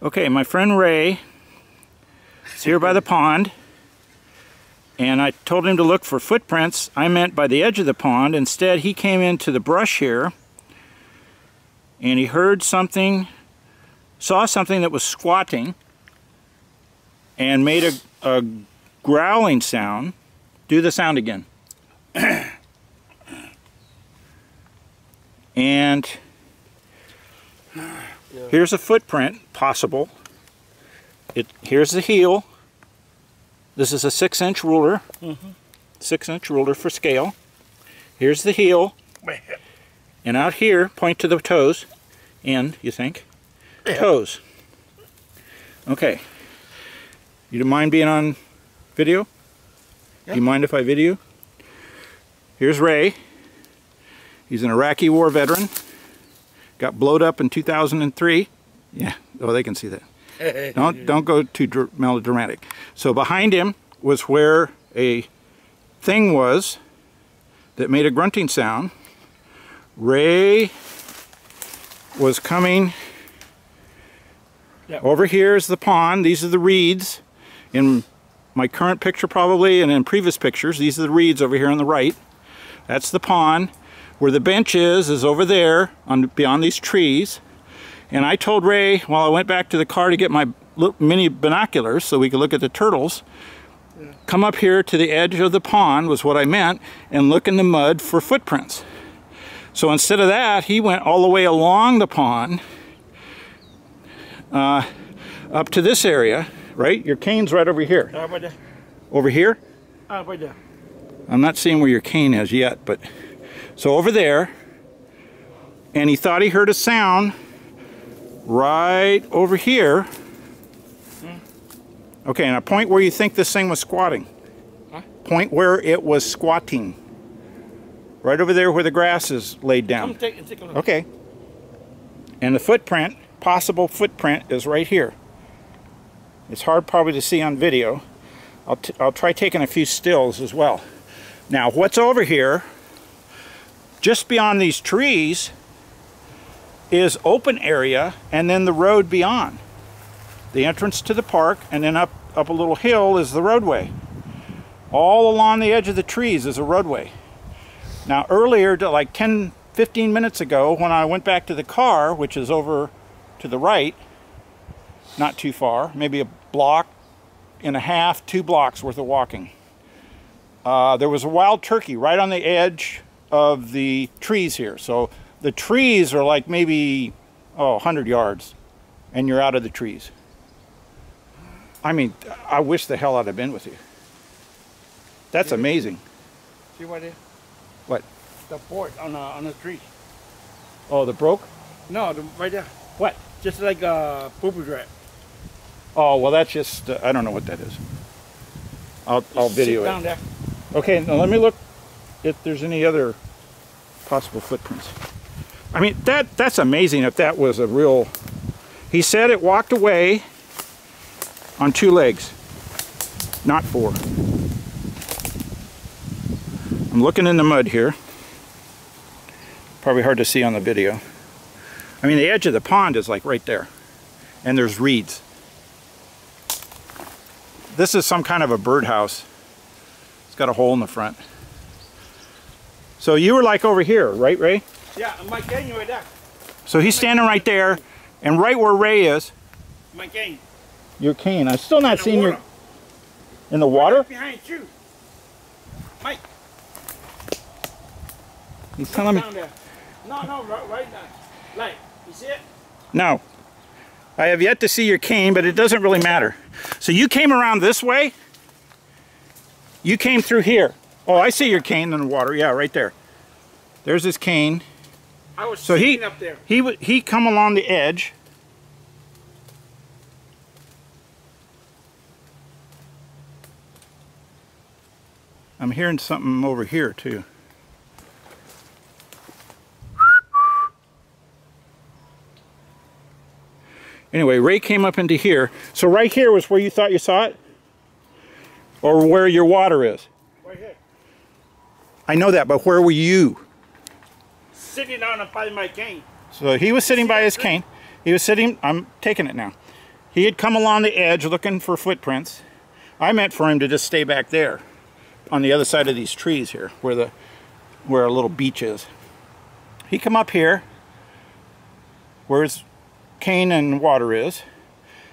Okay, my friend Ray is here by the pond, and I told him to look for footprints. I meant by the edge of the pond. Instead, he came into the brush here, and he heard something, saw something that was squatting, and made a growling sound. Do the sound again. And here's a footprint, possible. Here's the heel. This is a 6-inch ruler. 6-inch ruler for scale. Here's the heel. And out here, point to the toes. End, you think? Yeah. Toes. Okay. You don't mind being on video? Yeah. Do you mind if I video? Here's Ray. He's an Iraqi war veteran. Got blowed up in 2003. Yeah, oh, they can see that. Don't go too melodramatic. So behind him was where a thing was that made a grunting sound. Ray was coming. Yep. Over here is the pond. These are the reeds. In my current picture probably, and in previous pictures, these are the reeds over here on the right. That's the pond. Where the bench is over there, beyond these trees. And I told Ray, while I went back to the car to get my mini binoculars so we could look at the turtles, come up here to the edge of the pond was what I meant, and look in the mud for footprints. So instead of that, he went all the way along the pond, up to this area, right? Your cane's right over here. Right there. Over here? Right there. I'm not seeing where your cane is yet, but... So over there, and he thought he heard a sound right over here. Okay, now point where you think this thing was squatting. Huh? Point where it was squatting. Right over there where the grass is laid down. Take a look. Okay. And the footprint, possible footprint, is right here. It's hard probably to see on video. I'll try taking a few stills as well. Now, what's over here, just beyond these trees, is open area, and then the road beyond. The entrance to the park, and then up a little hill is the roadway. All along the edge of the trees is a roadway. Now earlier, like 10-15 minutes ago, when I went back to the car, which is over to the right, not too far, maybe a block and a half, 2 blocks worth of walking. There was a wild turkey right on the edge of the trees here. So the trees are like maybe 100 yards, and you're out of the trees. I mean, I wish the hell I'd have been with you. That's amazing. See what it is? What? The board on the tree. Oh, the broke? No, right there. What? Just like a booby trap. Oh, well, that's just I don't know what that is. I'll video it. Down there. Okay, now let me look if there's any other possible footprints. I mean, that's amazing if that was a real... He said it walked away on 2 legs, not 4. I'm looking in the mud here. Probably hard to see on the video. I mean, the edge of the pond is like right there, and there's reeds. This is some kind of a birdhouse. It's got a hole in the front. So you were like over here, right, Ray? Yeah, my cane right there. So he's standing right there, and right where Ray is. My cane. Your cane. I'm still not seeing your... In the Right water? behind you. Mike. He's telling me... Down there. No, right there. Like, you see it? No. I have yet to see your cane, but it doesn't really matter. So you came around this way? You came through here. Oh, I see your cane in the water. Yeah, right there. There's his cane. I was sitting up there. He come along the edge. I'm hearing something over here too. Anyway, Ray came up into here. So right here was where you thought you saw it? Or where your water is? Right here. I know that, but where were you? Sitting down by my cane. So he was sitting by his cane. He was sitting, I'm taking it now. He had come along the edge looking for footprints. I meant for him to just stay back there on the other side of these trees here where a little beach is. He come up here where his cane and water is.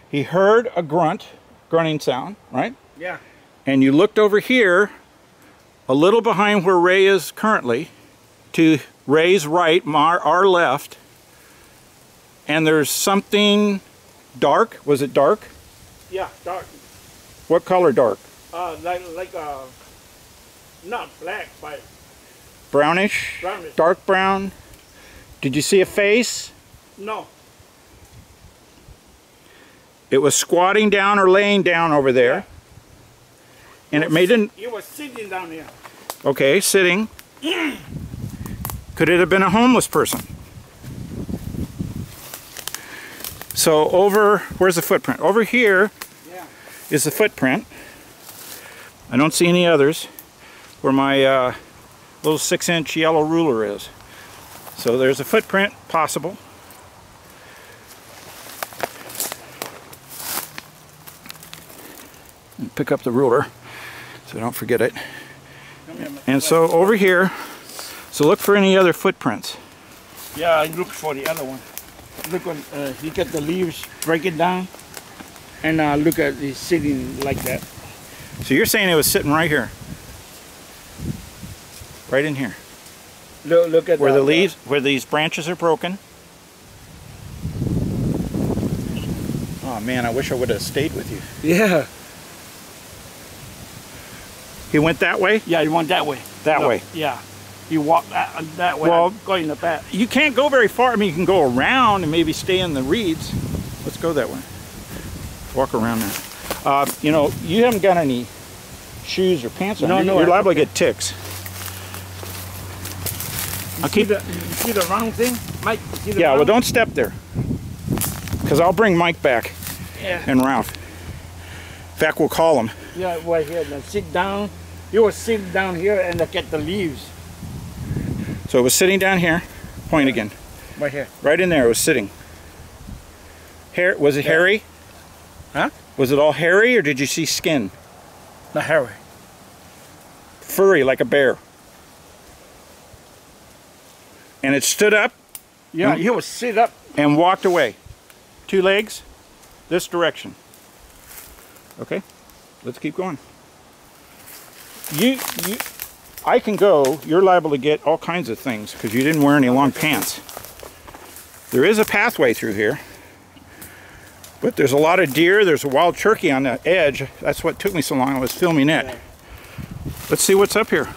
He heard a grunting sound, right? Yeah. And you looked over here a little behind where Ray is currently to Ray's right, our left, and there's something dark. Was it dark? Yeah, dark. What color dark? Like not black, but Brownish? brownish. Dark brown? Did you see a face? No. It was squatting down or laying down over there. Yeah. And it made an... It was sitting down here. Okay, sitting. Could it have been a homeless person? So over... Where's the footprint? Over here is the footprint. I don't see any others where my little 6-inch yellow ruler is. So there's a footprint possible. Pick up the ruler so I don't forget it. And so over here, so look for any other footprints. Yeah, I look for the other one. Look on, look at the leaves, break it down, and look at it sitting like that. So you're saying it was sitting right here? Right in here? Look at where the leaves, where these branches are broken. Oh man, I wish I would have stayed with you. Yeah. He went that way? Yeah, he went that way. That way? Yeah. He walked that way. Well, I'm going in the back. You can't go very far. I mean, you can go around and maybe stay in the reeds. Let's go that way. Walk around there. You know, you haven't got any shoes or pants on. No, You're liable to get ticks. You see the round thing? Mike, you see the yeah, round? well, don't step there. Because I'll bring Mike back and Ralph. In fact, we'll call him. Yeah, right here. Now sit down. You were sitting down here and look at the leaves. So it was sitting down here. Point again. Right here. Right in there, it was sitting. Hair, was it hairy? Huh? Was it all hairy or did you see skin? Not hairy. Furry, like a bear. And it stood up? Yeah, he was sit up. And walked away. 2 legs, this direction. Okay, let's keep going. I can go, you're liable to get all kinds of things because you didn't wear any long pants. There is a pathway through here, but there's a lot of deer, there's a wild turkey on the edge. That's what took me so long, I was filming it. Yeah. Let's see what's up here.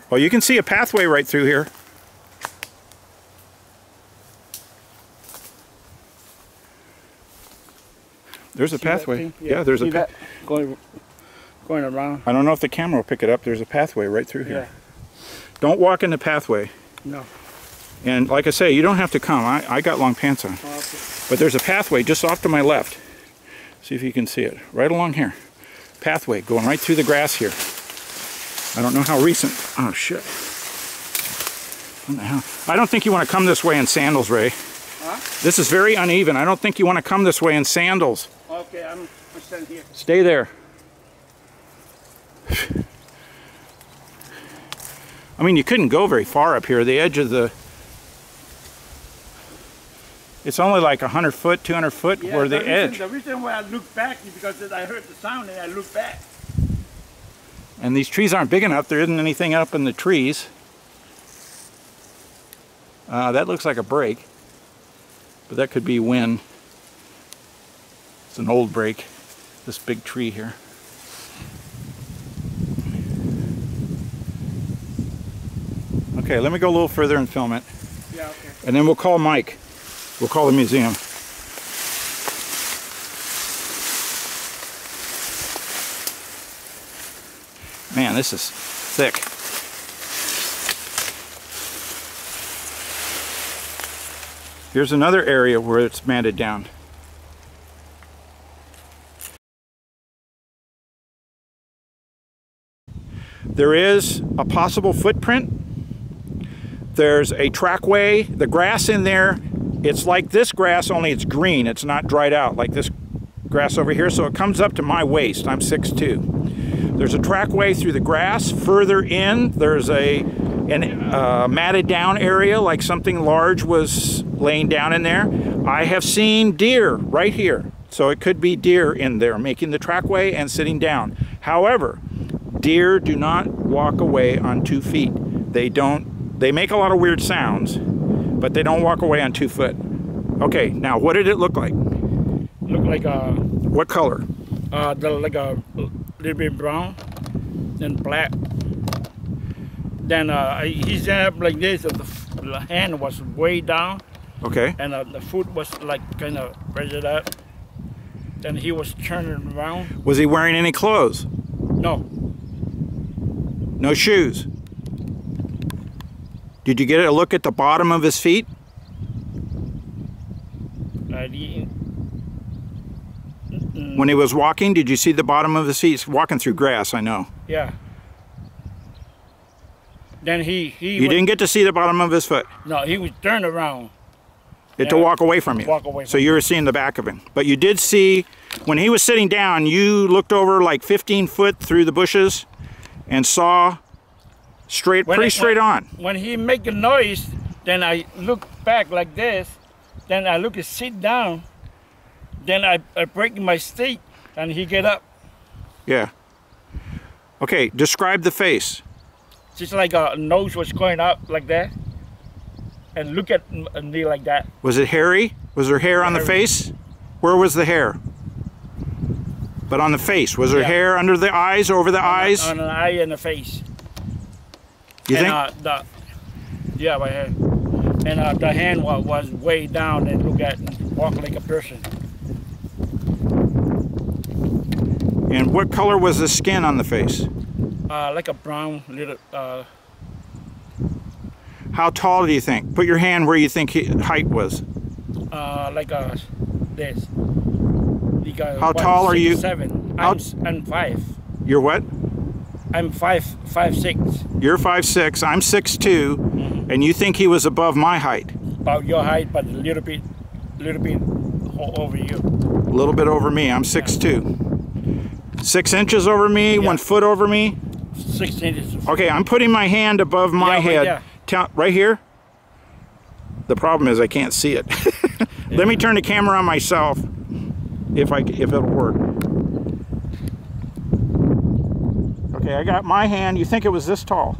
Well, you can see a pathway right through here. There's a pathway. Yeah, there's a going around. I don't know if the camera will pick it up. There's a pathway right through here. Don't walk in the pathway. No. And like I say, you don't have to come. I got long pants on. Oh, okay. But there's a pathway just off to my left. See if you can see it. Right along here. Pathway going right through the grass here. I don't know how recent. Oh, shit. What the hell? I don't think you want to come this way in sandals, Ray. Huh? This is very uneven. I don't think you want to come this way in sandals. Okay, I'm standing here. Stay there. I mean, you couldn't go very far up here. The edge of the... It's only like 100 foot, 200 foot where the edge. The reason why I look back is because I heard the sound and I look back. And these trees aren't big enough. There isn't anything up in the trees. That looks like a break. But that could be wind. It's an old break. This big tree here. Okay, let me go a little further and film it. Yeah, okay. And then we'll call Mike. We'll call the museum. Man, this is thick. Here's another area where it's matted down. There is a possible footprint. There's a trackway. The grass in there, it's like this grass, only it's green. It's not dried out like this grass over here, so it comes up to my waist. I'm 6'2". There's a trackway through the grass. Further in, there's a matted down area like something large was laying down in there. I have seen deer right here, so it could be deer in there making the trackway and sitting down. However, deer do not walk away on 2 feet. They make a lot of weird sounds, but they don't walk away on 2 foot. Okay, now what did it look like? Look like a... What color? Like a little bit brown and black. Then he stand up like this, and the hand was way down. Okay. And the foot was like kind of raised up. Then he was turning around. Was he wearing any clothes? No. No shoes? Did you get a look at the bottom of his feet? I didn't. When he was walking, did you see the bottom of his feet? He's walking through grass, I know. Yeah. Then You didn't get to see the bottom of his foot? No, he was turned around. To walk away from you? Walk away from So you were seeing the back of him. But you did see, when he was sitting down, you looked over like 15 foot through the bushes and saw pretty straight on. When he make a noise, then I look back like this, then I look at sit down, then I break my stick, and he get up. Yeah. Okay, describe the face. Just like a nose was going up like that, and look at me like that. Was it hairy? Was there hair on the face? Where was the hair? But on the face, was there hair under the eyes, over the eyes? On the eye and the face. You think? Yeah, my hand. And the hand was way down and look at and walk like a person. And what color was the skin on the face? Like a brown little. How tall do you think? Put your hand where you think height was. Like this. How tall are you? 7. I'm 5. You're what? I'm 5'6". You're 5'6". I'm 6'2", and you think he was above my height? About your height, but a little bit over you. A little bit over me. I'm 6'2". 6 inches over me. 1 foot over me. 6 inches. Okay, I'm putting my hand above my head. Right here. The problem is I can't see it. Let me turn the camera on myself. If it'll work. Okay, I got my hand. You think it was this tall?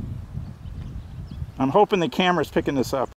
I'm hoping the camera's picking this up.